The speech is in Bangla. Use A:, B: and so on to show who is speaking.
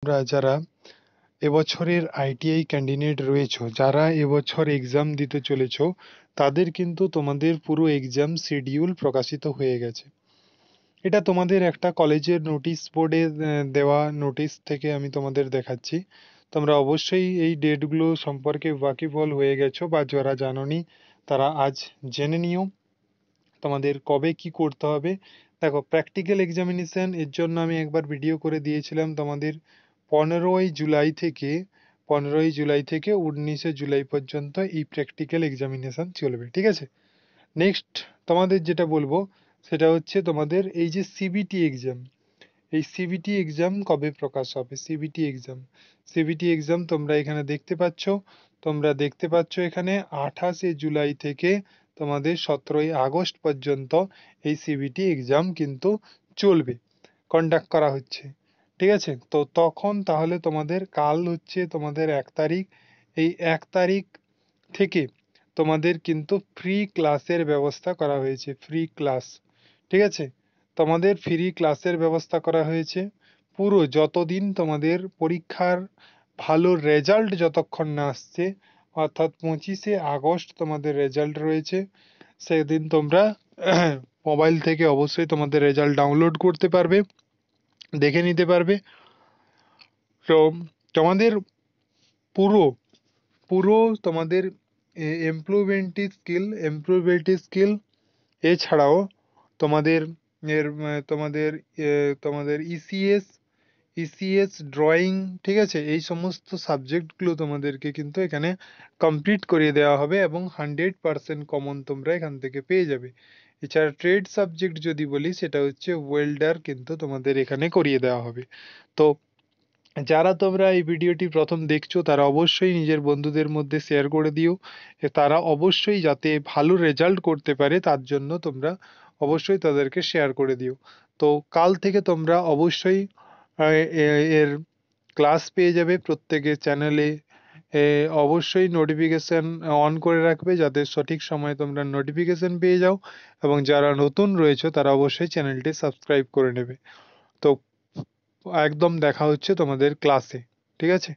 A: তোমরা যারা এবছরের আইটিআই ক্যান্ডিডেট রয়েছো, যারা এবছর এক্সাম দিতে চলেছো, তাদের কিন্তু তোমাদের পুরো এক্সাম শিডিউল প্রকাশিত হয়ে গেছে। এটা তোমাদের একটা কলেজের নোটিশ বোর্ডে দেওয়া নোটিশ থেকে আমি তোমাদের দেখাচ্ছি। তোমরা অবশ্যই এই ডেটগুলো সম্পর্কে ওয়াকিবহাল হয়ে গেছো, বা যারা জানোনি তারা আজ জেনে নিও তোমাদের কবে কি করতে হবে। দেখো, প্র্যাকটিক্যাল এক্সামিনেশন এর জন্য আমি একবার ভিডিও করে দিয়েছিলাম তোমাদের 15ই জুলাই থেকে 19 জুলাই পর্যন্ত এই প্র্যাকটিক্যাল এক্সামিনেশন চলবে, ঠিক আছে। নেক্সট তোমাদের যেটা বলবো সেটা হচ্ছে তোমাদের এই যে সিবিটি এক্সাম, এই সিবিটি এক্সাম কবে প্রকাশ হবে। সিবিটি এক্সাম তোমরা এখানে দেখতে পাচ্ছ এখানে 28 জুলাই থেকে তোমাদের 17ই আগস্ট পর্যন্ত এই সিবিটি এক্সাম কিন্তু চলবে, কন্ডাক্ট করা হচ্ছে, ঠিক আছে। তো তখন তাহলে তোমাদের কাল হচ্ছে তোমাদের 1 তারিখ, এই 1 তারিখ থেকে তোমাদের কিন্তু ফ্রি ক্লাসের ব্যবস্থা করা হয়েছে, ফ্রি ক্লাস, ঠিক আছে। তোমাদের ফ্রি ক্লাসের ব্যবস্থা করা হয়েছে পুরো যতদিন তোমাদের পরীক্ষার ভালো রেজাল্ট যতক্ষণ না আসছে, অর্থাৎ 25শে আগস্ট তোমাদের রেজাল্ট রয়েছে। সেদিন তোমরা মোবাইল থেকে অবশ্যই তোমাদের রেজাল্ট ডাউনলোড করতে পারবে, দেখে নিতে পারবে। তো তোমাদের পুরো পুরো তোমাদের এমপ্লয়মেন্ট স্কিল এছাড়াও তোমাদের তোমাদের ইসিএস ড্রয়িং, ঠিক আছে, এই সমস্ত সাবজেক্টগুলো তোমাদেরকে কিন্তু এখানে কমপ্লিট করিয়ে দেওয়া হবে এবং 100% কমন তোমরা এখান থেকে পেয়ে যাবে। এছাড়া ট্রেড সাবজেক্ট যদি বলি, সেটা হচ্ছে ওয়েল্ডার কিন্তু তোমাদের এখানে করিয়ে দেওয়া হবে। তো যারা তোমরা এই ভিডিওটি প্রথম দেখছো তারা অবশ্যই নিজের বন্ধুদের মধ্যে শেয়ার করে দিও, তারা অবশ্যই যাতে ভালো রেজাল্ট করতে পারে তার জন্য তোমরা অবশ্যই তাদেরকে শেয়ার করে দিও। তো কাল থেকে তোমরা অবশ্যই এর ক্লাস পেয়ে যাবে প্রত্যেকের চ্যানেলে। অবশ্যই নোটিফিকেশন অন করে রাখবে যাতে সঠিক সময়ে তোমরা নোটিফিকেশন পেয়ে যাও, এবং যারা নতুন রয়েছে তারা অবশ্যই চ্যানেলটি সাবস্ক্রাইব করে নেবে। তো একদম দেখা হচ্ছে তোমাদের ক্লাসে, ঠিক আছে।